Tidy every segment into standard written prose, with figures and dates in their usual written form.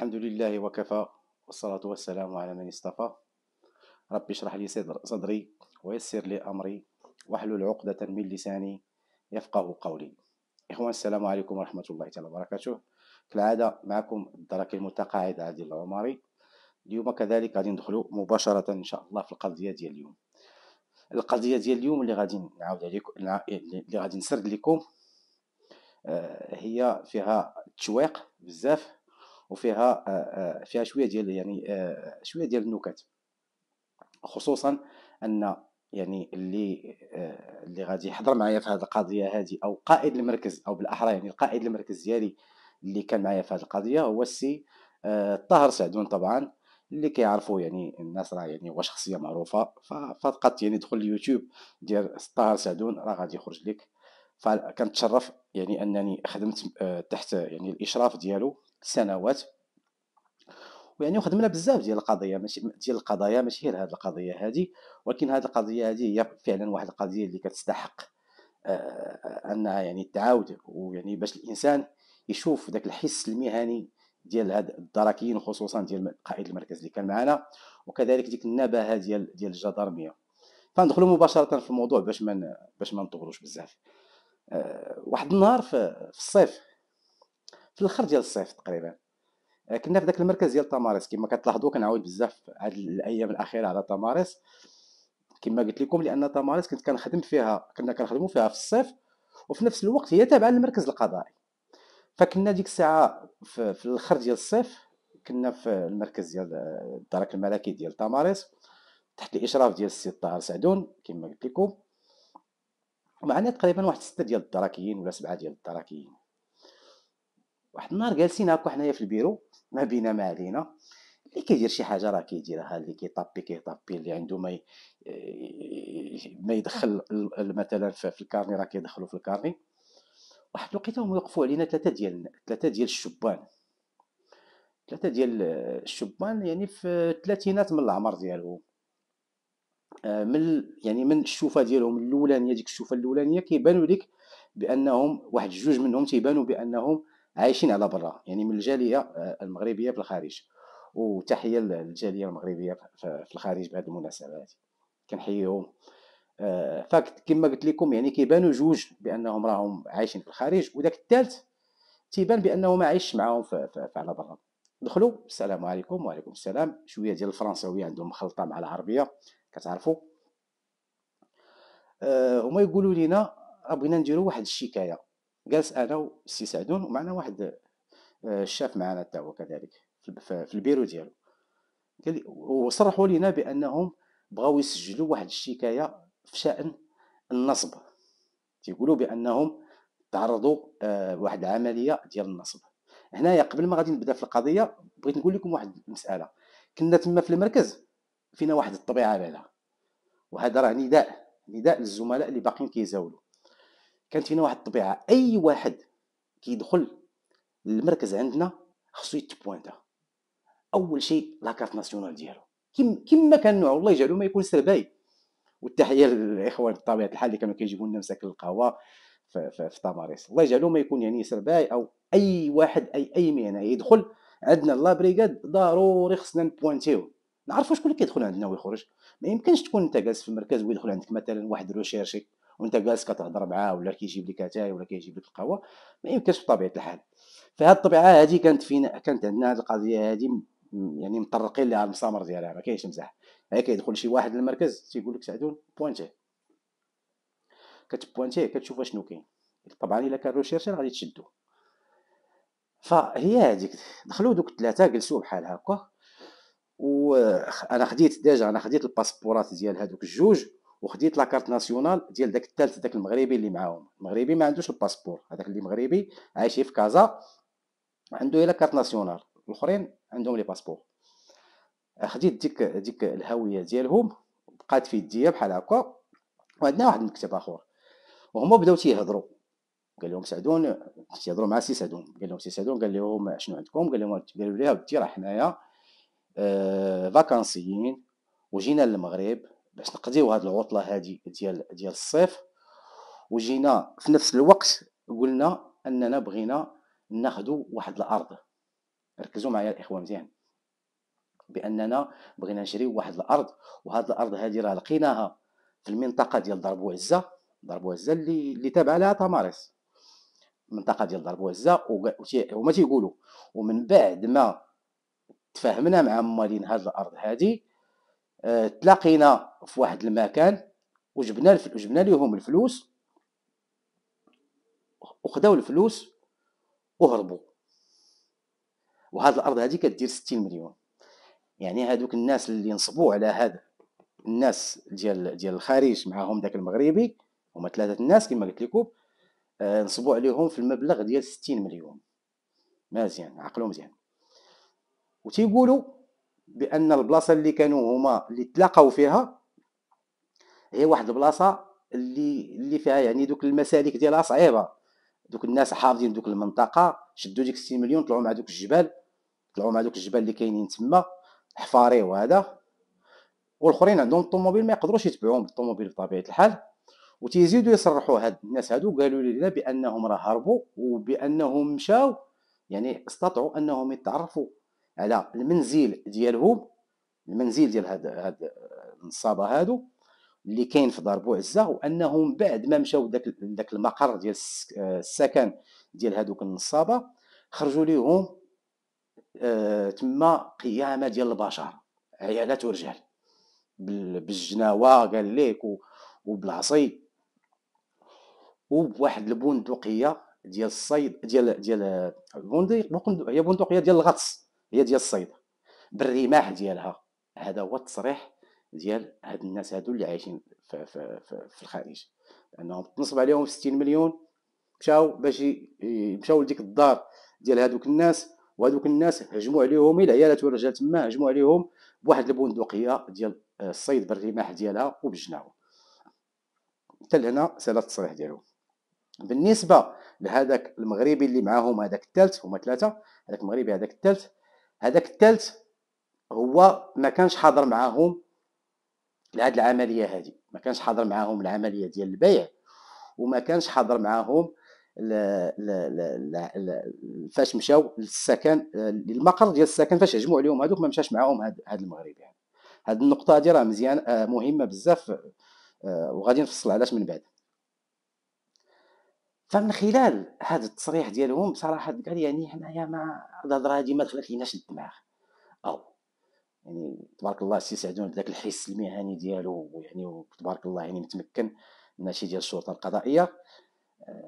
الحمد لله وكفى، والصلاة والسلام على من اصطفى. رب اشرح لي صدري ويسر لي أمري واحلل عقدة من لساني يفقه قولي. إخوان، السلام عليكم ورحمة الله تعالى وبركاته. كالعادة معكم الدرك المتقاعد عادل العماري. اليوم كذلك غادي ندخلوا مباشرة إن شاء الله في القضية ديال اليوم. القضية ديال اليوم اللي غادي نعاود عليكم، اللي غادي نسرد لكم، هي فيها تشويق بزاف، وفيها فيها شويه ديال شويه ديال النكت. خصوصا ان اللي غادي يحضر معايا في هذه القضيه هذه، او قائد المركز، او بالاحرى القائد المركز ديالي اللي كان معايا في هذه القضيه، هو السي طاهر سعدون طبعا. اللي كيعرفوا الناس، راه هو شخصيه معروفه. فقط دخل اليوتيوب ديال طاهر سعدون راه غادي يخرج لك. فكنتشرف انني خدمت تحت الاشراف ديالو سنوات، وخدمنا بزاف ديال القضايا، ماشي غير هذه القضيه هذه، ولكن هذه القضيه هذه هي فعلا واحد القضيه اللي كتستحق انها تعاود، باش الانسان يشوف ذاك الحس المهني ديال هاد الدركيين، وخصوصا ديال قائد المركز اللي كان معنا، وكذلك ديك النباهه ديال الجدارميه. فندخلوا مباشره في الموضوع باش ما نطولوش بزاف. واحد النهار في الصيف، في الاخر ديال الصيف تقريبا، كنا في ذاك المركز ديال تماريس. كما كتلاحظوا كنعاود بزاف هاد الايام الاخيره على تماريس، كما قلت لكم، لان تماريس كنا كنخدموا فيها في الصيف، وفي نفس الوقت هي تابعه للمركز القضائي. فكنا ديك الساعه في الاخر ديال الصيف، كنا في المركز ديال الدرك الملكي ديال تماريس، تحت الاشراف ديال السي طاهر سعدون كما قلت لكم. ومعنا تقريبا واحد 6 ديال الدركيين ولا 7 ديال الدركيين. واحد النهار جالسين هكا حنايا في البيرو، ما بينا ما علينا، اللي كيدير شي حاجه راه كيديرها، اللي كيطابي، اللي عنده ما يدخل مثلا في الكارني راه كيدخلو في الكارني. واحد الوقيته هما يوقفوا علينا ثلاثه ديال الشبان، في الثلاثينات من العمر ديالهم. من من الشوفه ديالهم الاولانيه، ديك الشوفه الاولانيه كيبانوا لك بانهم واحد جوج منهم تيبانوا بانهم عايشين على برا، من الجاليه المغربيه في الخارج. وتحيه للجاليه المغربيه في الخارج بهذه المناسبه هذه، كنحييهم. فكما قلت لكم كيبانوا جوج بانهم راهم عايشين في الخارج، وذاك الثالث تيبان بانه ما عايش معاهم على برا. دخلوا، السلام عليكم. وعليكم السلام. شويه ديال الفرنساويه عندهم مخلطه مع العربيه، كتعرفوا. هما يقولوا لنا راه بغينا نديروا واحد الشكايه. جالس انا والسي سعدون، ومعنا واحد الشاف معنا حتى هو كذلك في البيرو ديالو. قال لي، وصرحوا لنا بانهم بغاو يسجلوا واحد الشكايه في شان النصب. تيقولوا بانهم تعرضوا لواحد العمليه ديال النصب. هنايا قبل ما غادي نبدا في القضيه، بغيت نقول لكم واحد المساله. كنا تما في المركز فينا واحد الطبيعه بعدا، وهذا راه نداء للزملاء اللي باقيين كيزاولوا. كانت فينا واحد الطبيعه، اي واحد كيدخل للمركز عندنا خصو يتبوانتا اول شيء لاكارت ناسيونال ديالو، كما كان نوع، والله يجعلو ما يكون سرباي. والتحيه للاخوان بطبيعه الحال اللي كانوا كيجيبوا لنا مساكن القهوه في تماريس، الله يجعلو ما يكون سرباي، او اي واحد، اي مهنه يدخل عندنا لا بريغاد ضروري خصنا نبوانتيو، نعرفوا شكون اللي كيدخل عندنا ويخرج. ما يمكنش تكون انت جالس في المركز ويدخل عندك مثلا واحد روشيرشي وانت جالس كتهضر معاه، ولا كيجيب لك اتاي، ولا كيجيب لك القهوه. ما يمكنش بطبيعه الحال. فهاد الطبيعه هذه كانت عندنا هذه القضيه هذه، مطرقين لها المسامر ديالها، ما كاينش مزاح. هي كيدخل شي واحد للمركز تيقول لك سعدون بوانتيه، كتبوانتيه كتشوف شنو كاين. طبعا الا كان روشيرشي غادي تشدو. فهي هذيك، دخلوا دوك الثلاثه جلسوا بحال هكا، وانا خديت الباسبورات ديال هذوك الجوج، وخديت لاكارت ناسيونال ديال داك الثالث، داك المغربي اللي معاهم. المغربي ما عندوش الباسبور، هذاك اللي مغربي عايش في كازا عنده الا كارت ناسيونال، الاخرين عندهم لي باسبور. خديت ديك الهويه ديالهم، بقات في يديا بحال هكا. وعندنا واحد المكتب اخر، وهما بداو تيهضروا. قال لهم سعدون، تيهضروا مع سي سعدون، قال لهم سي سعدون، قال لهم شنو عندكم؟ قالوا لي ودي راه حنايا فاكانسيين، وجينا للمغرب باش نقضيو هاد العطله هادي ديال الصيف، وجينا في نفس الوقت قلنا اننا بغينا ناخذوا واحد الارض. ركزوا معايا الاخوان مزيان، باننا بغينا نشريو واحد الارض، وهاد الارض هذه راه لقيناها في المنطقه ديال ضرب وعزه. ضرب وعزه اللي تابعه لها تماريس، المنطقه ديال ضرب وعزه. وما تيقولوا، ومن بعد ما تفاهمنا مع موالين هاد الارض هذه، تلاقينا في واحد المكان وجبنا لهم الفلوس، وخداو الفلوس وهربوا. وهاد الارض هذه كدير 60 مليون. يعني هادوك الناس اللي نصبوا على هاد الناس ديال الخارج، معاهم داك المغربي، هما ثلاثه الناس كما قلت لكم، نصبوا عليهم في المبلغ ديال 60 مليون. مزيان، عقلوا مزيان. وتيقولوا بان البلاصه اللي كانوا هما اللي تلاقاو فيها هي واحد البلاصه اللي فيها يعني دوك المسالك ديالها صعيبه. دوك الناس حافظين دوك المنطقه، شدوا ديك 60 مليون، طلعوا مع دوك الجبال، اللي كاينين تما، حفاري وهذا. والاخرين عندهم الطوموبيل ما يقدروش يتبعوهم بالطوموبيل بطبيعه الحال. وتيزيدوا يصرحوا هاد الناس هادو، قالوا لنا بانهم راه هربوا، وبانهم مشاو يعني استطاعوا انهم يتعرفوا على المنزل ديالهم، المنزل ديال هاد النصابه هادو اللي كاين في دار بوعزه. وانهم بعد ما مشاو داك المقر ديال السكن ديال هادوك النصابه، خرجوا ليهم تما قيامه ديال البشر، عيالات ورجال، بالجناوه قال لك، وبالعصي، وبواحد البندقيه ديال الصيد، ديال هي بندقيه ديال الغطس، هي ديال الصيد، بالرماح ديالها. هذا هو التصريح ديال هاد الناس هادو اللي عايشين في الخارج، لانهم تنصب عليهم 60 مليون. مشاو باش يمشاو لديك الدار ديال هادوك الناس، وهادوك الناس هجموا عليهم، العيالات والرجال تما هجموا عليهم بواحد البندقيه ديال الصيد بالرماح ديالها وبالجناوه. حتى لهنا سالا التصريح ديالهم. بالنسبه لهذاك المغربي اللي معاهم، هذاك الثالث، هما ثلاثه، هذاك المغربي، هذاك الثالث هو ما كانش حاضر معاهم لهاد العمليه هذه، ما كانش حاضر معاهم العمليه ديال البيع، وما كانش حاضر معاهم فاش مشاو للسكن، للمقر ديال السكن، فاش هجموا عليهم هذوك ما مشاش معاهم هاد المغربي. هاد النقطه هذه راه مزيان، مهمه بزاف، وغادي نفصل علاش من بعد. فمن خلال هذا التصريح ديالهم بصراحه قال يعني حنايا ما الهضره هذه ما دخلت ليناش للدماغ، او يعني تبارك الله السي سعدون بداك الحس المهني ديالو، يعني تبارك الله يعني متمكن ماشي ديال الشرطه القضائيه.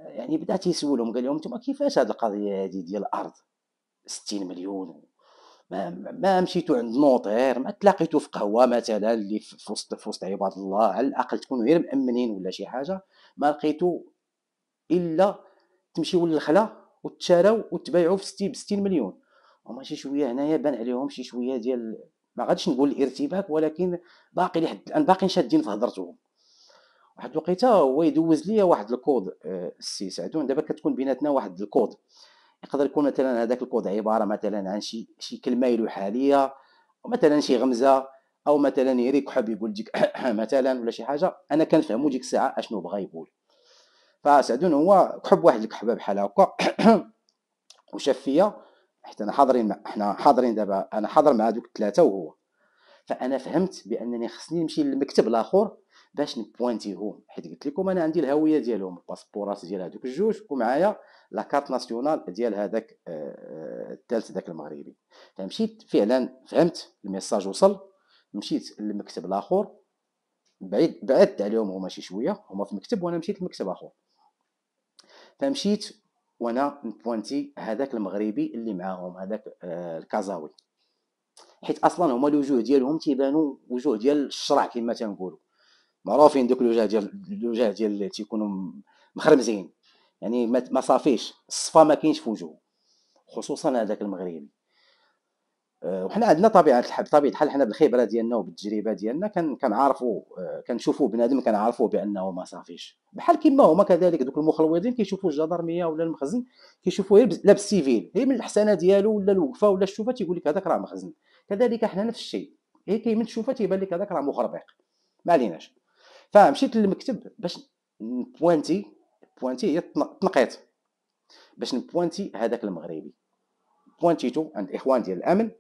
يعني بدا تيسولهم، قال لهم انتم كيفاش هذه القضيه هذه ديال الارض 60 مليون، ما مشيتوا عند نوطير، ما تلاقيتوا في قهوه مثلا اللي في وسط عباد الله، على الاقل تكونوا غير مامنين ولا شي حاجه، ما لقيتوا الا تمشيو للخلا وتشاراو وتبايعوا في 60 مليون. هما شي شويه هنايا بان عليهم شي شويه ديال، ما غاديش نقول الارتباك، ولكن باقي لحد الان باقيين شادين في هضرتهم. واحد الوقيته هو يدوز ليا واحد الكود، السي سعدون دابا كتكون بيناتنا واحد الكود، يقدر يكون مثلا هذاك الكود عباره مثلا عن شي كلمه يلوحها ليا، مثلا شي غمزه، او مثلا يريك حاب يقول ديك مثلا ولا شي حاجه، انا كنفهمو ديك الساعه اشنو بغا يقول. فسعدون هو كحب واحد الكحبه بحال هكا وشاف فيا، حتى احنا حاضرين دابا، انا حاضر مع دوك الثلاثه وهو. فانا فهمت بانني خصني نمشي للمكتب الاخر باش نبوانتيهم، حيت قلت لكم انا عندي الهويه ديالهم، الباسبورات ديال هذوك الجوج، ومعايا لاكارت ناسيونال ديال هذاك الثالث داك المغربي. فمشيت فعلا، فهمت الميساج وصل، مشيت للمكتب الاخر، بعدت عليهم هما شي شويه، هما في مكتب وانا مشيت لمكتب اخر. فمشيت وانا نبوانتي هذاك المغربي اللي معاهم، هذاك الكازاوي، حيت اصلا هما الوجوه ديالهم تيبانوا وجوه ديال الشرع كما تنقولوا، معروفين دوك الوجه ديال اللي تيكونوا مخرمزين، يعني ما صافيش الصفا ما كاينش في وجهه، خصوصا هذاك المغربي. وحنا عندنا طبيعه الحال حنا بالخبره ديالنا وبالتجربه ديالنا كنعرفوا، كنشوفوا بنادم كنعرفوه بانه ما صافيش، بحال كما هما كذلك دوك المخلوضين كيشوفوا الجدرميه ولا المخزن كيشوفوه لابس سيفيل، غير من الحسنه ديالو ولا الوقفه ولا الشوفه تيقول لك هذاك راه مخزن. كذلك حنا نفس الشيء، غير كاين من الشوفه تيبان لك هذاك راه مخربق، ما عليناش. فمشيت للمكتب باش بوانتي هي التنقيط، باش نبوانتي هذاك المغربي. بوانتيتو عند الاخوان ديال الامن.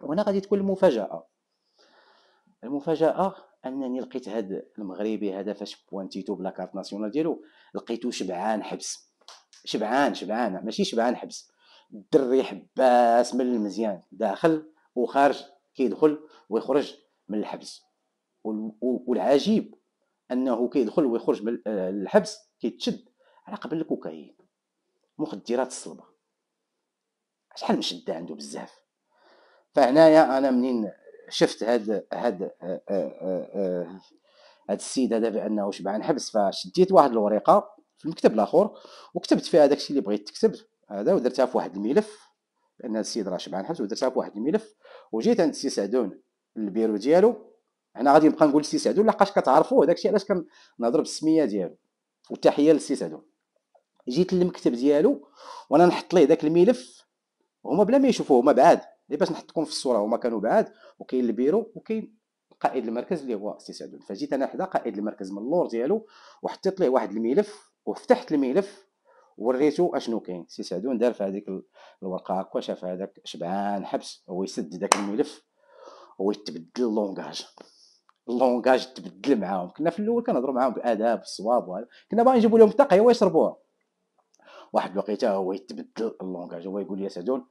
وهنا غادي تكون المفاجاه انني لقيت هذا المغربي هذا فاش بوانتيتو بلا كارت ناسيونال ديالو، لقيتو شبعان حبس، شبعان ماشي شبعان حبس، الدري حباس من المزيان، داخل وخارج، كيدخل ويخرج من الحبس. والعجيب انه كيدخل ويخرج من الحبس كيتشد على قبل الكوكايين، مخدرات الصلبه، شحال من شده عنده بزاف. فهنايا انا منين شفت هاد السيد هذا بانه شبعان حبس، فشديت واحد الورقه في المكتب الاخر وكتبت فيها داكشي اللي بغيت تكتب هذا، ودرتها في واحد الملف لان السيد راه شبعان حبس، ودرتها في واحد الملف. وجيت عند السي سعدون البيرو ديالو. انا غادي نبقى نقول السي سعدون لحقاش كتعرفوه، داكشي علاش كنهضر بالسميه ديالو، والتحيه للسي سعدون. جيت للمكتب ديالو وانا نحط ليه داك الملف، هما بلا ما يشوفوه، هما بعاد، غير باش نحطكم في الصوره، هما كانوا بعاد، وكاين البيرو وكاين قائد المركز اللي هو السي سعدون. فجيت انا حدا قائد المركز من اللور ديالو وحطيت ليه واحد الملف وفتحت الملف وريته اشنو كاين. السي سعدون دار في هذيك الورقه هكا، شاف هذاك شبعان حبس، هو يسد داك الملف ويتبدل اللونغاج تبدل معاهم. كنا في الاول كنهضروا معاهم بالاداب والصواب، كنا باغي نجيبوا لهم حتى قهوه يشربوها. واحد الوقيته هو يتبدل اللونغاج، هو يقول لي سعدون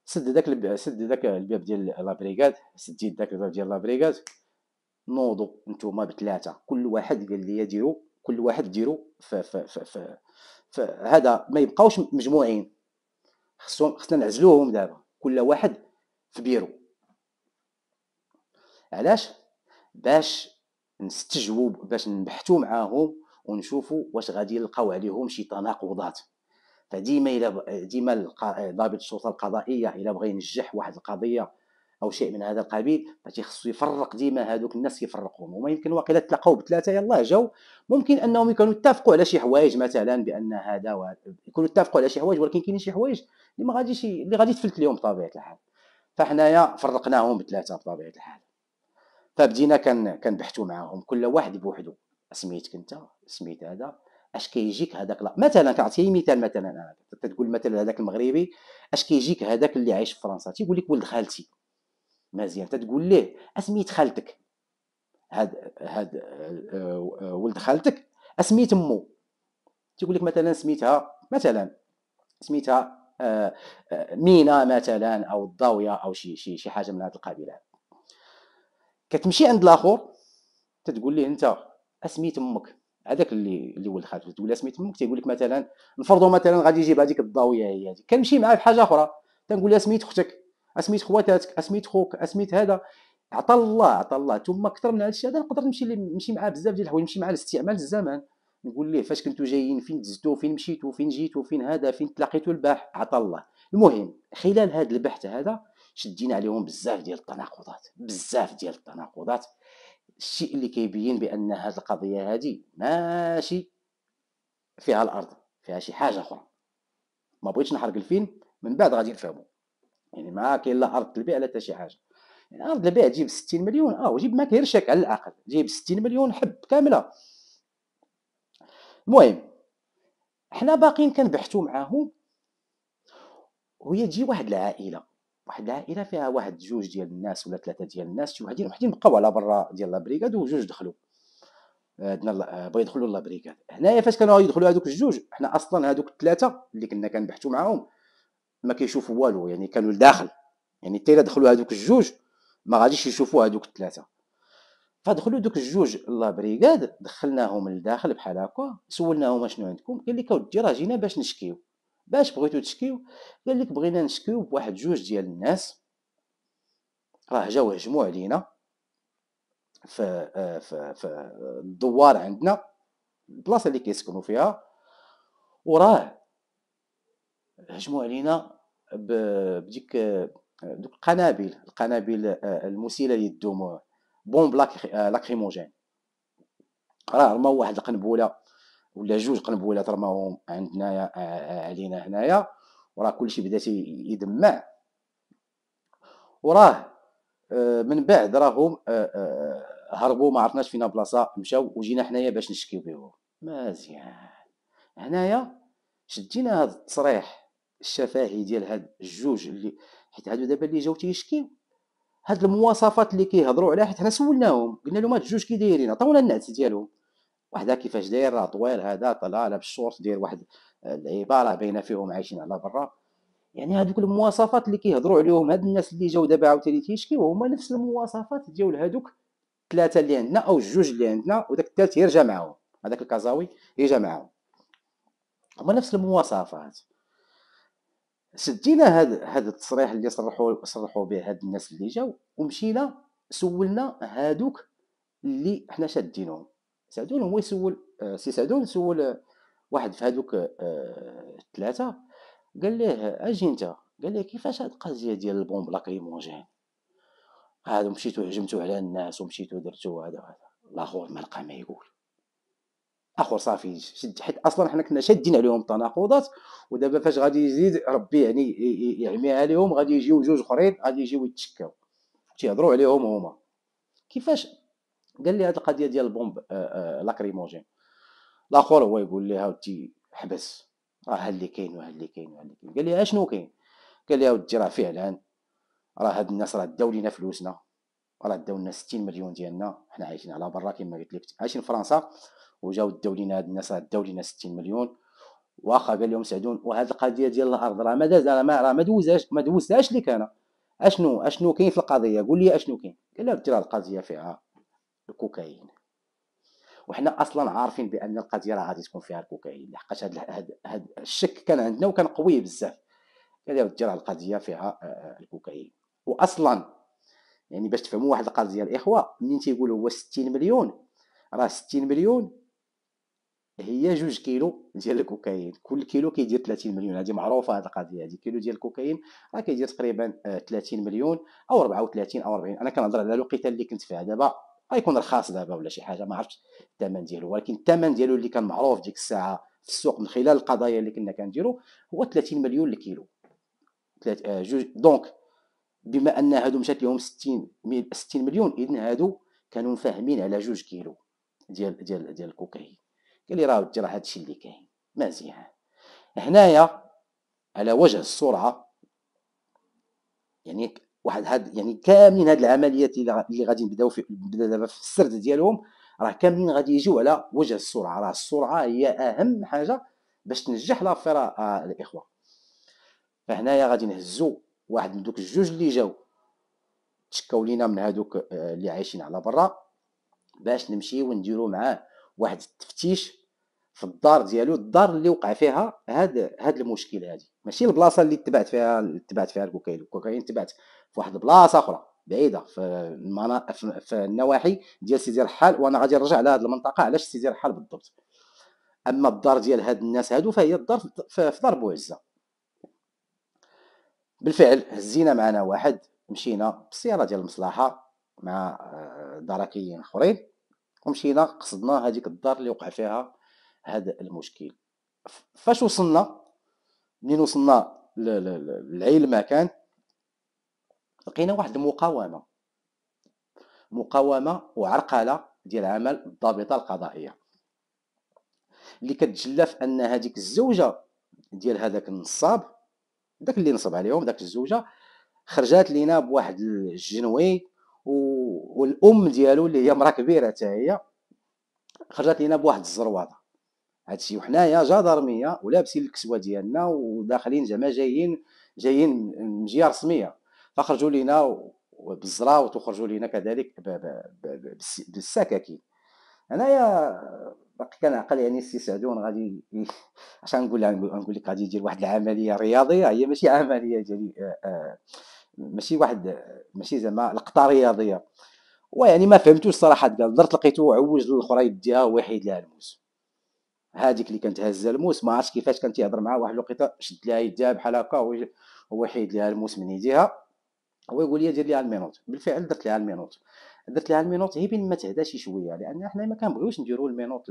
سد داك الباب ديال لابريغاد، سديت داك الباب ديال لابريغاد، نوضوا نتوما بثلاثه، كل واحد قال لي ديروا، كل واحد ديروا هذا، ما يبقاوش مجموعين، خصنا نعزلوهم دابا، كل واحد في بيرو. علاش؟ باش نستجوب، باش نبحثوا معاهم ونشوفوا واش غادي نلقاو عليهم شي تناقضات. فديما ديما ضابط الشرطه القضائيه الا بغى ينجح واحد القضيه او شيء من هذا القبيل، خصو يفرق ديما هذوك الناس، يفرقهم. وما يمكن واقيلا تلاقاو بثلاثه يلاه جاو، ممكن انهم يكونوا اتفقوا على شي حوايج، مثلا بان هذا يكونوا اتفقوا على شي حوايج، ولكن كاينين شي حوايج اللي ما غاديش، اللي غادي تفلت لهم بطبيعه الحال. فحنايا فرقناهم بثلاثه بطبيعه الحال. فبدينا كنبحثوا معاهم كل واحد بوحدو، سميتك انت، سميت هذا، اش كيجيك هذاك. لا مثلا كنعطي مثال، مثلا انا تقول مثلا هذاك المغربي اش كيجيك هذاك اللي عايش في فرنسا، تيقول لك ولد خالتي. مزيان، تتقول ليه اسميت خالتك، هاد ولد خالتك اسميت امو، تيقول لك مثلا سميتها، مثلا سميتها مينا مثلا، او الضاويه، او شي حاجه من هذا القبيل. كتمشي عند الاخر تتقول ليه انت اسميت امك، هذاك اللي ولد خالتك، تقول له اسميت امك، تيقول لك مثلا، نفرضوا مثلا غادي يجيب هذيك الضاويه هي هذيك، كنمشي معاه في حاجه اخرى، تنقول له اسميت اختك، اسميت خواتاتك، اسميت خوك، اسميت هذا. عطا الله ثم اكثر من هذا الشيء هذا، نقدر نمشي معاه بزاف ديال الحوايج، نمشي معاه لاستعمال الزمان، نقول ليه فاش كنتو جايين، فين دزتو، فين مشيتو، فين جيتو، فين هذا، فين تلاقيتو البارح، عطا الله. المهم خلال هذا البحث هذا شدينا عليهم بزاف ديال التناقضات، بزاف ديال التناقضات، الشيء اللي كيبين بان هذه القضيه هذه ماشي فيها الارض، فيها شي حاجه اخرى. ما بغيتش نحرق الفيلم، من بعد غادي نفهموا. يعني ما كاين لا ارض البيع لا حتى شي حاجه. يعني ارض البيع تجيب 60 مليون، وجيب ما كيرشك على الاقل، جيب 60 مليون حب كامله. المهم حنا باقيين كنبحثوا معاهم، وهي تجي واحد العائله فيها واحد جوج ديال الناس ولا ثلاثه ديال الناس، شي وحدين بقاو على برا ديال لابريكاد، وجوج دخلوا. بغا يدخلوا لابريكاد. هنايا فاش كانوا يدخلوا هذوك الجوج، حنا اصلا هذوك الثلاثه اللي كنا كنبحثوا معاهم ما كيشوفوا والو، يعني كانوا لداخل، يعني حتى الا دخلوا هذوك الجوج ما غاديش يشوفوا هذوك الثلاثه. فدخلوا دوك الجوج لابريكاد، دخلناهم لداخل بحال هكا، سولناهم شنو عندكم، قال لك اودي راه جينا باش نشكيو. باش بغيتو تشكيو؟ قال لك بغينا نشكيو بواحد جوج ديال الناس، راه جاو هجموا علينا في الدوار عندنا، البلاصه اللي كيسكنوا فيها، وراه هجموا علينا بديك دوك القنابل المسيله للدموع، بومب لاكريموجين. راه رماو واحد القنبله ولا جوج قنبلات رماوهم عندنا علينا هنايا، وراه كلشي بدا يدمع. وراه من بعد راهم هربوا، ما عرفناش فينا بلاصه مشاو، وجينا حنايا باش نشكيو بهم. مزيان، هنايا شدينا هذا التصريح الشفاهي ديال هاد الجوج اللي، حيت هادو دابا اللي جاو تيشكيو هاد المواصفات اللي كيهضروا عليها، حيت حنا سولناهم قلنا لهم هاد الجوج كي دايرين، عطاونا النعت ديالهم. وحده كيفاش داير، راه طويل، هذا طلع لابس الشورت داير واحد اللعيبه راه باينه فيهم عايشين على برا. يعني هذوك المواصفات اللي كيهضروا عليهم هاد الناس اللي جاو دابا عاوتاني تيشكيو هما نفس المواصفات ديال هادوك الثلاثه اللي عندنا او الجوج اللي عندنا، وداك الثالث يرجع معاهم، هذاك الكازاوي يرجع معاهم، هما نفس المواصفات. شدينا هاد التصريح اللي صرحوا به هاد الناس اللي جاو، ومشينا سولنا هادوك اللي حنا شادينهم. سعدون هو يسول، سي سعدون سول واحد في هادوك الثلاثه، قال ليه اجي انت، قال ليه كيفاش هاد القضيه ديال البومب لاكريموجين هادو مشيتو هجمتو على الناس ومشيتو درتو هذا وهذا. الاخر ما لقى ما يقول، اخر صافي شد، حيت اصلا حنا كنا شادين عليهم التناقضات، ودابا فاش غادي يزيد ربي يعني يعميها لهم، غادي يجيو جوج اخرين غادي يجيو يتشكاو تيهضروا عليهم هما. كيفاش؟ قال لي هاد القضيه ديال البومب لاكريموجين. الاخر هو يقول لي هاودي حبس، راه ها اللي كاين وها اللي كاين وها اللي كاين. قال لي اشنو كاين؟ قال لي اودي راه فعلا راه هاد الناس راه داو لينا فلوسنا، راه داو لنا 60 مليون ديالنا، حنا عايشين على برا كما قلت لك، عايشين في فرنسا، وجاو داو لينا هاد الناس راه داو لينا 60 مليون. واخا قال لهم سعدون وهاد القضيه ديال الارض راه ما داز، راه ما دوزهاش لك انا. اشنو كاين في القضيه؟ قول لي اشنو كاين. قال له ترى القضيه فيها الكوكايين، وحنا اصلا عارفين بان القضيه راه غادي تكون فيها الكوكايين، لحقاش هاد الشك كان عندنا وكان قوي بزاف. قال لي راه القضيه فيها الكوكايين. واصلا يعني باش تفهموا واحد القضيه الاخوه، منين تيقولوا هو 60 مليون، راه 60 مليون هي 2 كيلو ديال الكوكايين، كل كيلو كيدير 30 مليون، هذه معروفه هذه القضيه. هذه كيلو ديال الكوكايين راه كيدير تقريبا 30 مليون او 34 او 40. انا كنهضر على الوقيته اللي كنت فيها، دابا غيكون رخاص دابا ولا شي حاجه، ما عرفتش الثمن ديالو، ولكن الثمن ديالو اللي كان معروف ديك الساعه في السوق من خلال القضايا اللي كنا كنديرو هو 30 مليون الكيلو. دونك بما ان هادو مشات لهم 60 مليون، اذا هادو كانوا فاهمين على 2 كيلو ديال الكوكايين. قال لي راه هادشي اللي كاين مزيان. هنايا على وجه السرعه، يعني واحد هاد يعني كاملين هاد العمليات اللي غادي نبداو نبدا دابا في السرد ديالهم، راه كاملين غادي يجيو على وجه السرعه. راه السرعه هي اهم حاجه باش تنجح لافير الاخوه. فهنايا غادي نهزو واحد من دوك الجوج اللي جاو تشكاو لينا من هادوك اللي عايشين على برا، باش نمشيو ونديرو معاه واحد التفتيش في الدار ديالو، الدار اللي وقع فيها هاد المشكل. هادي ماشي البلاصه اللي تبعت فيها الكوكايين تبعت في واحد البلاصه اخرى بعيده في النواحي ديال سيدي رحال، وانا غادي نرجع لهاد المنطقه علاش سيدي رحال بالضبط. اما الدار ديال هاد الناس هادو فهي الدار في دار بوعزه. بالفعل هزينا معنا واحد، مشينا بالسياره ديال المصلحه مع دركيين اخرين، ومشينا قصدنا هذيك الدار اللي وقع فيها هذا المشكل. فاش وصلنا، منين وصلنا لعين المكان، لقينا واحد المقاومه وعرقله ديال عمل الضابطه القضائيه، اللي كتجلى في ان هذيك الزوجه ديال هذاك النصاب، داك اللي نصب عليهم، داك الزوجه خرجات لينا بواحد الجنوي، والام ديالو اللي هي مراه كبيره حتى هي خرجات لينا بواحد الزرواطه. هادشي وحنايا جدرميه ولابسين الكسوه ديالنا وداخلين زعما جايين من جهه رسميه، فخرجوا لينا بالزراوط وخرجوا لينا كذلك بالسكاكين. انايا باقي كنعقل يعني السي سعدون غادي عشان نقول لك غادي يدير واحد العمليه رياضيه، هي ماشي عمليه ديالي ماشي زعما لقطه رياضيه. ويعني ما فهمتوش صراحه، قال درت لقيتو عوج للاخرى يديها ويحيد لها الموس. هذيك اللي كانت هازه الموس ما عرفتش كيفاش كان تيهضر معاه، واحد الوقيته شد لها يديها بحال هكا هو يحيد لها الموس من يديها، هو يقول لي دير ليها المينوط. بالفعل درت لها المينوط، هي بين ما تهدى شي شويه، لان حنا ما كنبغيوش نديروا المينوط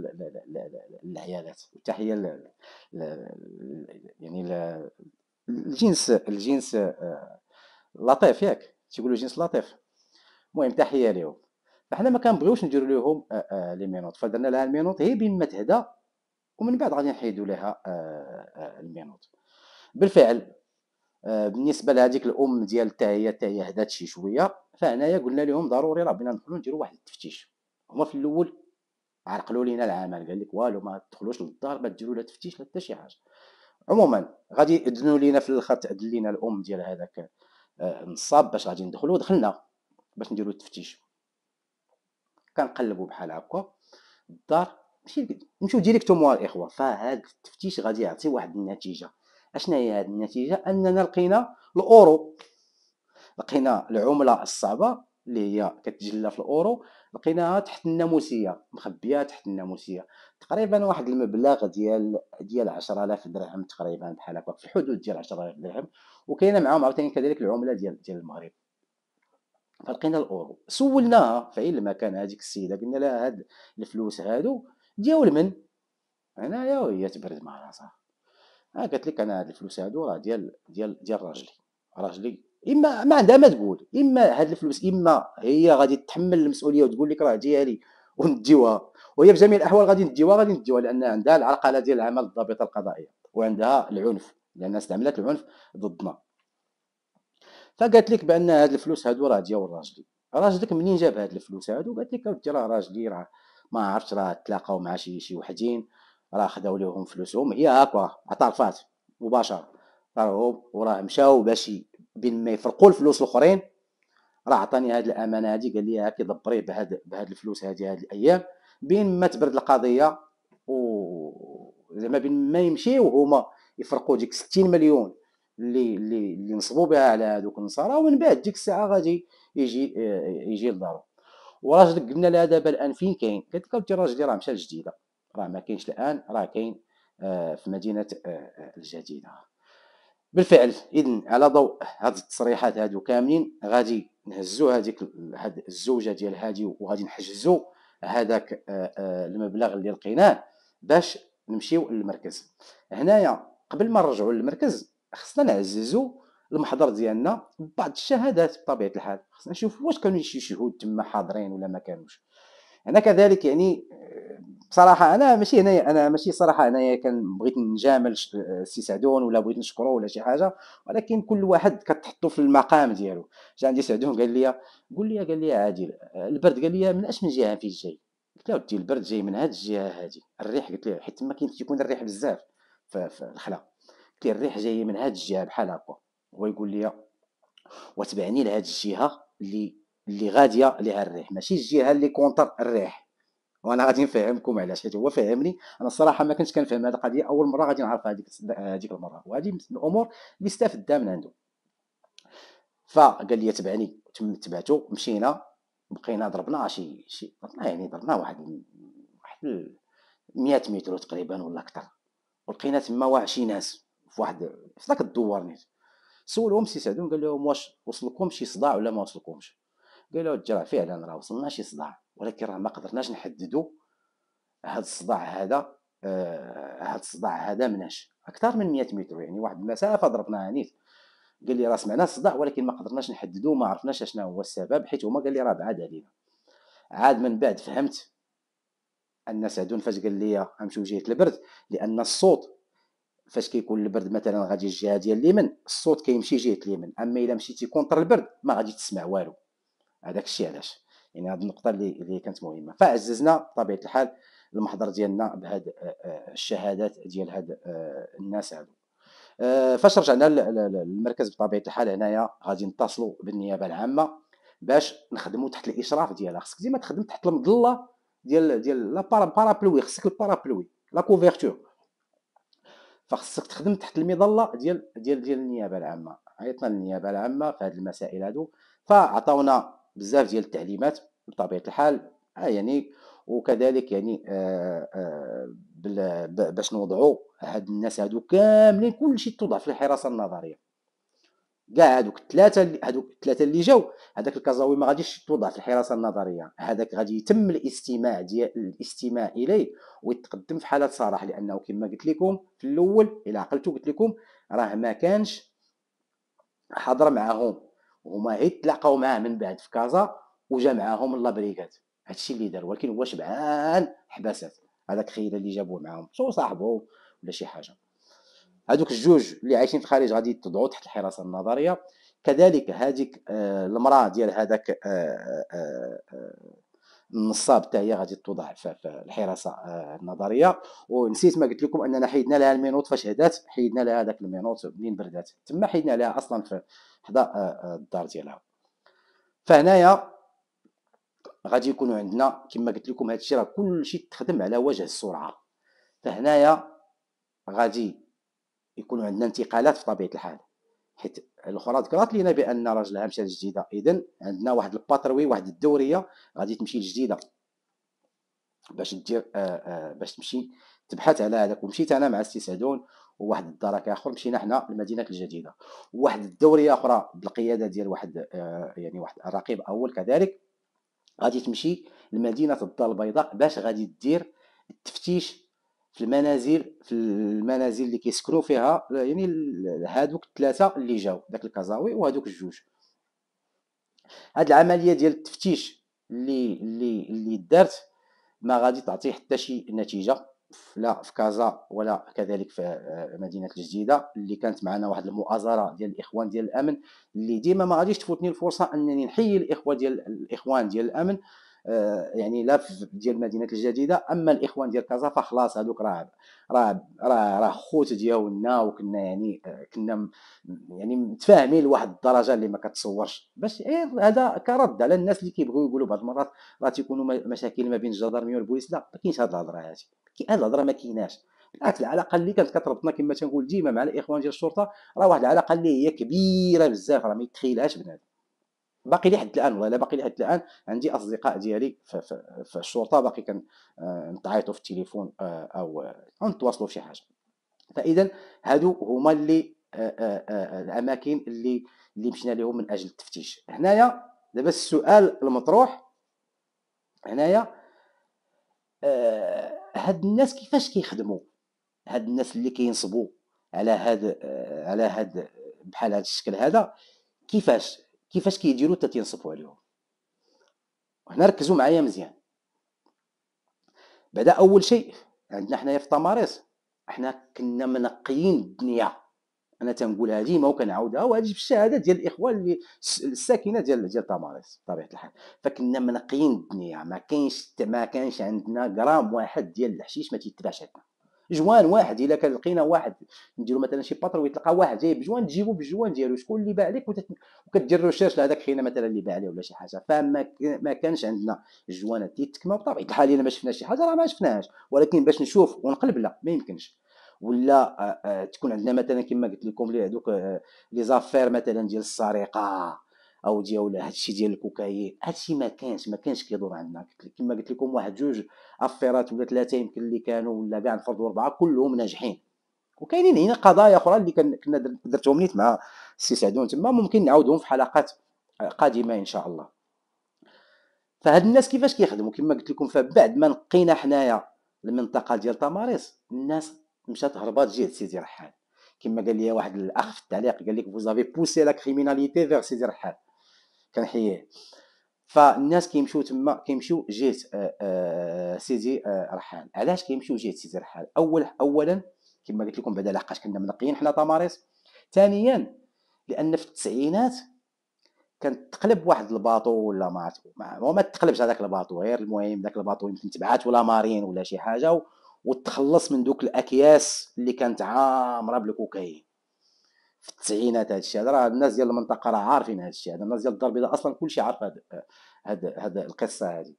للعيالات. التحيه يعني الجنس لطيف، ياك تيقولوا جنس لطيف، المهم تحيه لهم. فحنا ما كنبغيوش نديروا لهم لي مينوط، فدرنا لها المينوط هي بين ما تهدى، ومن بعد غادي نحيدوا لها المينوط. بالفعل بالنسبه لهذيك الام ديال حتى هي هدات شي شويه، فهنايا قلنا لهم ضروري راه بغينا ندخلوا نديروا واحد التفتيش. هما في الاول عرقلوا لينا العمل، قال لك والو ما تدخلوش للدار، ما ديروا لا تفتيش لا حتى شي حاجه. عموما غادي يأذنوا لينا في الاخر، تأذن لينا الام ديال هذاك النصاب باش غادي ندخلوا. دخلنا باش نديروا التفتيش، كنقلبوا بحال هكا الدار، ماشي نمشيو ديريكتومون الاخوه، فهاد التفتيش غادي يعطي واحد النتيجه. اشنا هي هاد النتيجه؟ اننا لقينا الاورو، لقينا العمله الصعبه اللي هي كتجلى في الاورو، لقيناها تحت الناموسيه، مخبيه تحت الناموسيه، تقريبا واحد المبلغ ديال 10000 درهم تقريبا، بحال هكا في الحدود ديال 10000 درهم. وكاينه معاهم عاوتاني كذلك العمله ديال المغرب. فلقينا الاورو، سولناها في علم كان هذيك السيده، قلنا لها هاد الفلوس هادو ديال من هنايا؟ وهي تبرد مع راسها، قالت لك انا هاد الفلوس هادو راه ديال راجلي. اما ما عندها ما تقول، اما هاد الفلوس اما هي غادي تتحمل المسؤوليه وتقول لك راه ديالي ونديوها، وهي في جميع الاحوال غادي نديوها لان عندها العرقله ديال العمل الضابطه القضائيه، وعندها العنف لان استعملت العنف ضدنا. فقالت لك بان هاد الفلوس هادو راه ديال راجلي. راجلك منين جاب هاد الفلوس هادو؟ قالت لك اودي راه راجلي راه ما عرفتش، راه تلاقاو مع شي وحدين، راه خداو ليهم فلوسهم، هي هكا اعترفات مباشره، وراه مشاو باش بين ما يفرقوا الفلوس الاخرين، راه عطاني هاد الامانه هادي، قال لي هاكي دبري بهاد الفلوس هادي هاد الايام بين ما تبرد القضيه، و زعما بين ما يمشيو هما يفرقوا ديك 60 مليون اللي نصبوا بها على هذوك النصارى، ومن بعد ديك الساعه غادي يجي لدارو. وراجلك قلنا لها دابا الان فين كاين؟ قالت لك اودي راجلي راه مشى للجديده، راه ما كاينش الان، راه كاين في مدينه الجديده. بالفعل اذن على ضوء هاد التصريحات هادو كاملين غادي نهزو هاد الزوجه ديال هادي، وغادي نحجزو هذاك المبلغ اللي لقيناه باش نمشيو للمركز. هنايا قبل ما نرجعوا للمركز خصنا نعززو المحضر ديالنا ببعض الشهادات بطبيعه الحال، خصنا نشوف واش كانوا شي شهود تما حاضرين ولا ما كانوش. انا كذلك يعني بصراحه انا ماشي هنايا، انا ماشي صراحه هنايا كان بغيت نجامل السي سعدون ولا بغيت نشكره ولا شي حاجه، ولكن كل واحد كتحطو في المقام ديالو. جا عندي سعدون قال لي، قال لي عادل البرد، قال لي من اش من جهه فين جاي؟ قلت له ودي البرد جاي من هاد الجهه هادي، الريح قلت له حيت تما كاين تيكون الريح بزاف في الخلا، قلت له الريح جاي من هاد الجهه بحال هكا. هو يقول لي وتبعني لهاد الجهه اللي غاديه لها الريح، ماشي الجهه اللي كونتر الريح. وانا غادي نفهمكم علاش، حيت هو فهمني، انا الصراحه ما كنتش كنفهم هذه القضيه، اول مره غادي نعرف هذيك المره، وهذه من الامور اللي استفدتها من عنده. فقال لي تبعني، تبعته، مشينا، بقينا ضربنا ضربنا يعني ضربنا واحد 100 متر تقريبا ولا اكثر، ولقينا تما شي ناس في ذاك الدوار نيت. سولهم سي سعدون قال لهم واش وصلكم شي صداع ولا ما وصلكمش؟ قالوا الجرى فعلا راه وصلنا شي صداع، ولكن راه ما قدرناش نحددوا هاد الصداع هذا، هاد الصداع هذا مناش اكثر من 100 متر، يعني واحد المسافه ضربناها نيت. قال لي راه سمعنا الصداع ولكن ما قدرناش نحددوا، ما عرفناش شنو هو السبب، حيت هما قال لي راه بعاد علينا. عاد من بعد فهمت ان سعدون فاش قال لي غنمشيو جهه البرد، لان الصوت فاش كيكون البرد مثلا غادي الجهه ديال اليمين، الصوت كيمشي جهه اليمين، اما الا مشيتي كونتر البرد ما غادي تسمع والو. هذاك الشيء علاش، يعني هذه النقطه اللي كانت مهمه. فعززنا بطبيعه الحال المحضر ديالنا بهاد الشهادات ديال هاد الناس هادو. فاش رجعنا للمركز بطبيعه الحال هنايا غادي نتصلوا بالنيابه العامه باش نخدموا تحت الاشراف ديالها. خصك ديما تخدم تحت المظله ديال لا بارابلوي، خصك البارابلوي لا كوفرتور، فخصك تخدم تحت المظله ديال النيابه العامه. عيطنا للنيابه العامه في هذه المسائل هذو، فعطاونا بزاف ديال التعليمات بطبيعه الحال، يعني وكذلك يعني باش نوضعوا هاد الناس هادو كاملين كلشي توضع في الحراسه النظريه. كاع هذوك الثلاثه اللي جاو، هذاك الكازاوي ما غاديش توضع في الحراسه النظريه، هذاك غادي يتم الاستماع اليه ويتقدم في حاله صراح، لانه كما قلت لكم في الاول الى عقلتوا قلت لكم راه ما كانش حاضر معاهم، هما غير تلاقاو معاه من بعد في كازا وجا معاهم لا بريغاد، هادشي اللي دار. ولكن هو شبعان حباسات، هذاك خير اللي جابوه معاهم شو صاحبه ولا شي حاجه. هذوك الجوج اللي عايشين في الخارج غادي يتوضعوا تحت الحراسه النظريه. كذلك هذيك المراه ديال هذاك النصاب حتى هي غادي توضع في الحراسه النظريه. ونسيت ما قلت لكم اننا حيدنا لها المينوط فاش هدات، حيدنا لها هذاك المينوط منين بردات تما، حيدنا لها اصلا في حدا الدار ديالها. فهنايا غادي يكونوا عندنا كما قلت لكم هادشي راه كلشي تخدم على وجه السرعه. فهنايا غادي يكونوا عندنا انتقالات في طبيعه الحال، حيت الاخرى ذكرات لينا بان راجلها مشى للجديده، اذا عندنا واحد الباتروي، واحد الدوريه غادي تمشي للجديده باش دير باش تمشي تبحث على هذاك. ومشيت انا مع السي سعدون وواحد الدرك اخر، مشينا حنا لمدينه الجديده. وواحد الدوريه اخرى بالقياده ديال واحد يعني واحد الرقيب اول كذلك غادي تمشي لمدينه الدار البيضاء باش غادي دير التفتيش في المنازل اللي كيسكنوا فيها يعني هادوك الثلاثه اللي جاو، داك الكازاوي وهادوك الجوج. هاد العمليه ديال التفتيش اللي دارت ما غادي تعطي حتى شي نتيجه، لا في كازا ولا كذلك في مدينه الجديده اللي كانت معنا واحد المؤازره ديال الاخوان ديال الامن، اللي ديما ما غاديش تفوتني الفرصه انني نحيي الاخوان ديال الامن. يعني لا في ديال مدينه الجديده، اما الاخوان ديال كازا فخلاص هذوك راه خوت ديالنا، وكنا يعني كنا يعني متفاهمين لواحد الدرجه اللي ما كتصورش. باش هذا كرد على الناس اللي كيبغيو يقولوا بعض المرات راه تيكونوا مشاكل ما بين الجدرميه والبوليس. لا ما كاينش هذه الهضره، هذه الهضره ما كايناش. بالعكس العلاقه اللي كانت كتربطنا كما تنقول ديما مع الاخوان ديال الشرطه راه واحد العلاقه اللي هي كبيره بزاف، راه ما يتخيلهاش بنادم. باقي لي حد الان، والله لا باقي لي حد الان عندي اصدقاء ديالي في الشرطه باقي كان نتعيطوا في التليفون او نتواصلوا في شي حاجه. فاذا هادو هما اللي الاماكن اللي مشينا لهم من اجل التفتيش. هنايا دابا السؤال المطروح هنايا، هاد الناس كيفاش كيخدموا؟ هاد الناس اللي كينصبوا على هاد بحال هاد الشكل هذا، كيفاش كيديروا حتى تينصبوا عليهم؟ هنا ركزوا معايا مزيان. بعدا اول شيء عندنا حنايا في تماريس حنا كنا منقيين الدنيا، انا تنقولها ديما وكنعاودها، وهذه في الشهاده ديال الاخوان اللي الساكنه ديال تماريس بطبيعه الحال. فكنا منقيين الدنيا، ما كانش عندنا غرام واحد ديال الحشيش ما تيتباعش عندنا. جوان واحد الا كان لقينا واحد نديرو مثلا شي باتروي تلقى واحد جايب جوان تجيبو بالجوان ديالو، شكون اللي باع لك وكدير ريشيرش لهذاك خينا مثلا اللي باع ليه ولا شي حاجه. ما كانش عندنا الجوانات تيتكما. بطبيعه الحال الا ما شفناش شي حاجه راه ما شفناهاش، ولكن باش نشوف ونقلب لا ما يمكنش. ولا تكون عندنا مثلا كما قلت لكم لي هذوك لي زافير مثلا ديال السرقه او ديال هادشي ديال الكوكايين، هادشي ما كانش كيدور عندنا. كما قلت لكم واحد جوج افيرات ولا ثلاثه يمكن اللي كانوا، ولا كاع نفرضوا اربعه كلهم ناجحين. وكاينين هنا قضايا اخرى اللي كنا درتهم نيت مع السي سعدون تما، ممكن نعاودهم في حلقات قادمه ان شاء الله. فهاد الناس كيفاش كيخدموا كما قلت لكم؟ فبعد ما نقينا حنايا المنطقه ديال تماريس، الناس مشات هربات جهه سيدي رحال. كما قال لي واحد الاخ في التعليق قال لك فوزافي بوسي لا كريميناليتي فيغ سيدي رحال، كنحييه. فالناس كيمشيو تما كيمشيو جهه سيدي رحال. علاش كيمشيو جهه سيدي رحال؟ اولا كما قلت لكم بعدا لحقاش كنا منقيين حنا تماريس. ثانيا لان في التسعينات كانت تقلب واحد الباطو ولا ما تقلبش هذاك الباطو، غير المهم ذاك الباطو يمكن تبعات ولا مارين ولا شي حاجه وتخلص من دوك الاكياس اللي كانت عامره بالكوكايين في التسعينات. هذا الشيء راه الناس ديال المنطقه راه عارفين هذا الشيء، الناس ديال الدار البيضاء اصلا كلشي عارف هذا القصه هذه.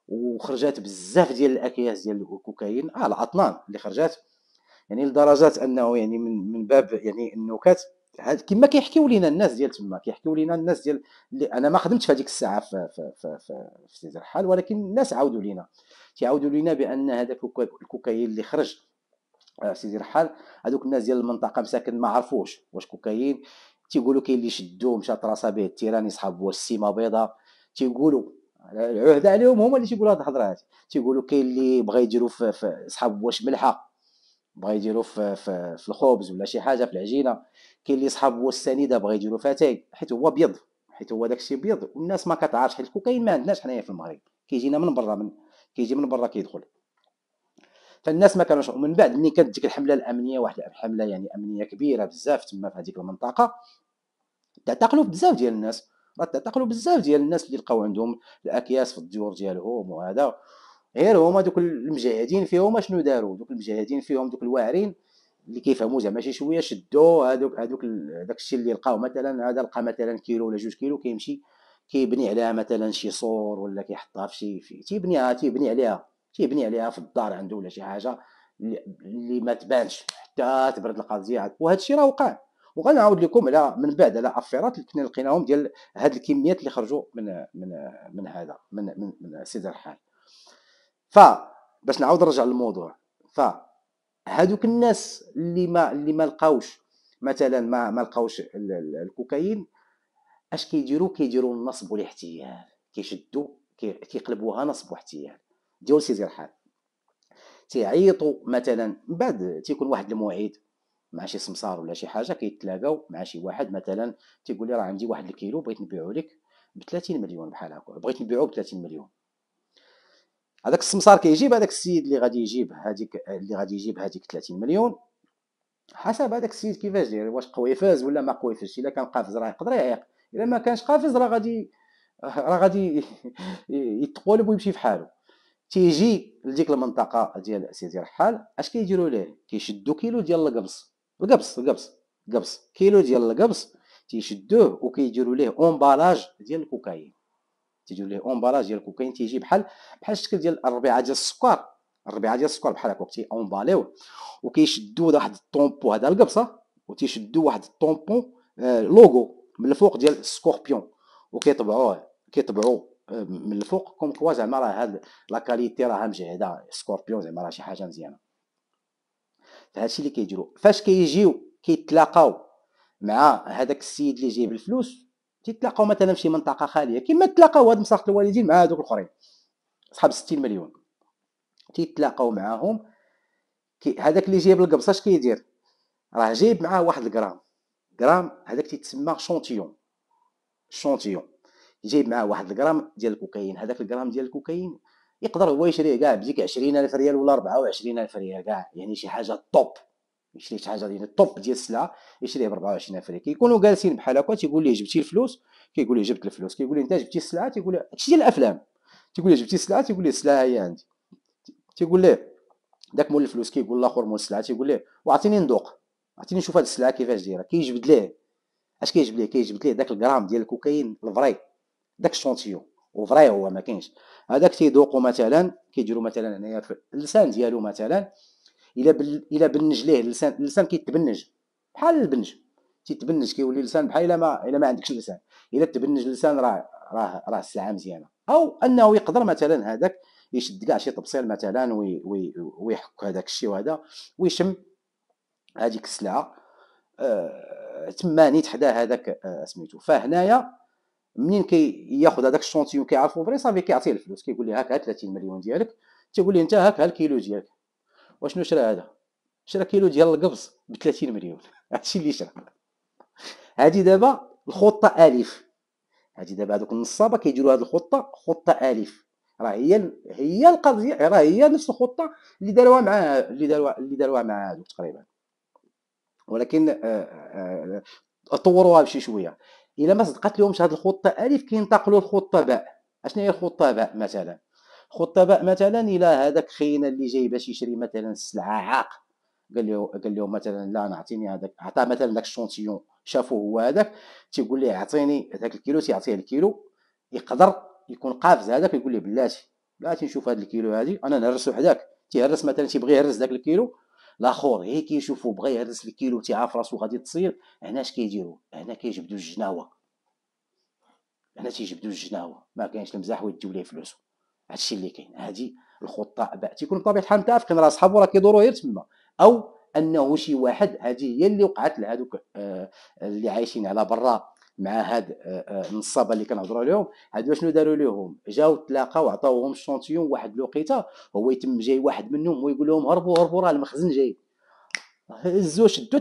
وخرجات بزاف ديال الاكياس ديال الكوكايين الاطنان اللي خرجات، يعني لدرجه انه يعني من باب يعني النكات كما كيحكيو لينا الناس ديال تما، كيحكيو لينا الناس ديال اللي انا ما خدمتش في هذيك الساعه في سيدي الرحال، ولكن الناس عاودوا لينا تيعاودوا لينا بان هذاك الكوكايين اللي خرج سيدي رحال، هذوك الناس ديال المنطقه مساكن ما عرفوش واش كوكايين. تيقولوا كاين اللي شدوه مشى تراسا به التيران يسحب هو السيمه بيضاء. تيقولوا العهده عليهم هما اللي تيقولوا هذه الهضره هذه. تيقولوا كاين اللي بغى يديروا في سحب واش ملحه، بغا يديروا في الخبز ولا شي حاجه في العجينه. كاين اللي صحاب هو السنيده بغا يديروا فتاي حيت هو ابيض، حيت هو داكشي ابيض والناس ما كتعرفش، حيت الكوكايين ما عندناش حنايا في المغرب، كيجينا من برا كيجي من برا كيدخل. فالناس ما كانوش. ومن بعد ملي كانت ديك الحمله الامنيه، واحد الحمله يعني امنيه كبيره بزاف تما في هذيك المنطقه، تعتقلوا بزاف ديال الناس. راه تعتقلوا بزاف ديال الناس اللي لقاو عندهم الاكياس في الديور ديالهم وهذا. غير هما دوك المجاهدين فيهم اشنو داروا، دوك المجاهدين فيهم دوك الواعرين اللي كيفهموا زعما شي شويه، شدوا هذوك داك الشيء اللي لقاو. مثلا هذا لقى مثلا كيلو ولا 2 كيلو، كيمشي كيبني عليها مثلا شي سور، ولا كيحطها في تيبني عليها في الدار عنده ولا شي حاجه اللي ما تبانش حتى تبرد القضيه. وهذا الشيء راه وقع. وغنعاود لكم على من بعد على افيرات اللي كنا لقيناهم ديال هاد الكميات اللي خرجوا من هذا من سيدي الرحال. فباش نعاود نرجع للموضوع، فهادوك الناس اللي ما لقاوش مثلا، ما لقاوش الكوكايين، اش كيديروا النصب والاحتيال. كيشدوا كيقلبوها نصب واحتيال ديال سيدي الرحال. تيعيطوا مثلا من بعد، تيكون واحد الموعد مع شي سمسار ولا شي حاجه، كيتلاقاو مع شي واحد مثلا تيقول لي راه عندي واحد الكيلو بغيت نبيعو لك ب 30 مليون بحال هكا، بغيت نبيعو ب 30 مليون. هذاك السمسار كيجيب هذاك السيد اللي غادي يجيب هذيك 30 مليون، حسب هذاك السيد كيفاش داير، واش قوي فاز ولا ما قوي فاز. الا كان قافز راه يقدر يعيق، الا ما كانش قافز راه غادي يتقولب ويمشي في حاله. تيجي لديك المنطقه ديال سيدي رحال، اش كيديروا ليه؟ كيشدوا كيلو ديال القبص كيلو ديال القبص، تيشدوه وكيديروا ليه اونبالاج ديال الكوكايين. تيجي بحال الشكل ديال الربيعه ديال السكر بحال هكا، تي اونباليوه وكيشدوا واحد الطومبو هذا القبصه، وتيشدوا واحد الطومبو لوغو من الفوق ديال سكوربيون، كيطبعوا من الفوق كوم كوا زعما راه هاد لا كاليتي راه مجهده سكوربيون، زعما راه شي حاجه مزيانه. فهادشي اللي كيديروا فاش كيجيو كيتلاقاو مع هذاك السيد اللي جايب الفلوس. تيتلاقاو مثلا في شي منطقه خاليه كما تلاقاو هاد مساقط الوالدين مع هذوك الاخرين صحاب 60 مليون. تيتلاقاو معاهم، هذاك اللي جايب القبصه اش كيدير؟ راه جايب معاه واحد الغرام هذاك تيتسمى شونتيون. جايب معاه واحد الغرام ديال الكوكايين. هذاك الغرام ديال الكوكايين يقدر هو يشريه كاع بديك 20,000 ريال ولا 24,000 ريال كاع، يعني شي حاجه طوب. يشري شي حاجه ديال الطوب ديال السلعه يشريه ب 24,000 ريال. كيكونوا جالسين بحال هكا، تيقول ليه جبتي الفلوس؟ كيقول ليه جبت الفلوس. كيقول ليه انت جبتي السلعه؟ تيقول ليه هادشي ديال الافلام. تيقول ليه جبتي السلعه؟ تيقول ليه السلعه هي عندي. تيقول ليه داك مول الفلوس. كيقول الاخر مول السلعه تيقول ليه واعطيني ندوق، عطيني نشوف هاد السلعه كيفاش دايره. كيجبد ليه اش كيجبد ليه؟ كيجبد ليه داك الغرام ديال الكوكايين الفري، داك الشونتيون وفري هو ما كاينش. هذاك تيذوقوا مثلا، كيديروا مثلا هنايا في اللسان ديالو مثلا. الا بنج ليه اللسان كيتبنج بحال البنج، تيتبنج كيولي اللسان بحال الا ما عندكش اللسان. الا تبنج اللسان راه السلعه مزيانه. او انه يقدر مثلا هذاك يشد كاع شي طبسيل مثلا ويحك هذاك الشيء وهذا ويشم هذيك السلعه تما نيت حدا هذاك سميتو. فهنايا منين كياخذ هذاك الشونتيون كيعرفو فري صافي كيعطيه الفلوس. كيقول ليه هاك 30 مليون ديالك. تيقول ليه انت هاك الكيلو ديالك. واشنو شرا هذا؟ شرا كيلو ديال القبص ب 30 مليون. هادشي اللي شرا. هادي دابا الخطه الف. هادي دابا هذوك النصابه كيديروا هاد الخطه خطه الف. راه هي القضيه، راه هي نفس الخطه اللي داروها مع هادوك تقريبا، ولكن طوروها بشي شويه. الا ما صدقات لهمش هاد الخطه الف كينتقلوا للخطه باء. اشنو هي الخطه باء مثلا؟ خطه باء مثلا الى هذاك خينا اللي جاي باش يشري مثلا السلعه عاق، قال له مثلا لا انا اعطيني هذاك، عطاه مثلا داك الشونتيون شافوه هو هذاك. تيقول ليه اعطيني هذاك الكيلو، تيعطيه الكيلو. يقدر يكون قافز هذاك يقول ليه بلاتي نشوف هذا الكيلو هذه انا نهرسو حداك. تيهرس مثلا، تيبغي يهرس داك الكيلو. الاخر هي كيشوفو بغى يهرس الكيلو، تيعرف راسو غادي تصير. هنا اش كيديروا؟ هنا كيجبدوا الجناوه. هنا تيجبدوا الجناوه، ما كاينش المزاح ويديو ليه فلوسه. هادشي اللي كاين. هادي الخطه باء. تيكون بطبيعه الحال متفقين راه صحابو راه كيدوروا غير تما، او انه شي واحد. هذه هي اللي وقعت لهذوك اللي عايشين على برا مع هاد النصابه اللي كنهضروا عليهم. هادو شنو داروا لهم؟ جاو تلاقاو عطاوهم الشونتيون واحد الوقيته. هو يتم جاي واحد منهم ويقول لهم هربوا راه المخزن جاي. هزوا شدوا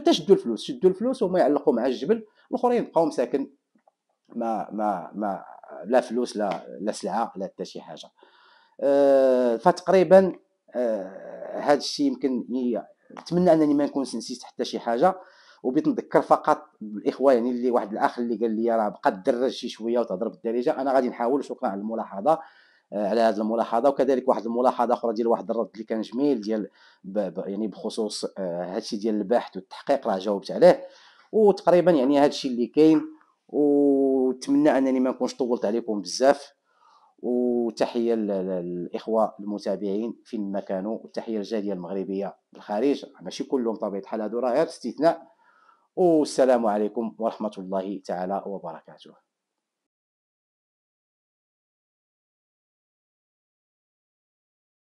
الفلوس وما يعلقوا مع الجبل. الاخرين بقاو مساكن، ما لا فلوس لا سلعه لا حتى شي حاجه. فتقريبا هذا الشيء يمكن نتمنى انني ما نكونش نسيت حتى شي حاجه. وبغيت نذكر فقط الاخوه، يعني اللي واحد الاخ اللي قال لي راه بقى تدرج شي شويه وتهضر بالدارجه، انا غادي نحاول. شكرا على الملاحظه، على هذه الملاحظه. وكذلك واحد الملاحظه اخرى ديال واحد الرد اللي كان جميل ديال يعني بخصوص هذا الشيء ديال البحث والتحقيق، راه جاوبت عليه. وتقريبا يعني هذا الشيء اللي كاين. ونتمنى انني ما نكونش طولت عليكم بزاف. وتحيه للاخوه المتابعين فين ما كانوا، وتحيه للجاليه المغربيه بالخارج، ماشي كلهم طبيعه الحال، هادو راه غير استثناء. والسلام عليكم ورحمه الله تعالى وبركاته.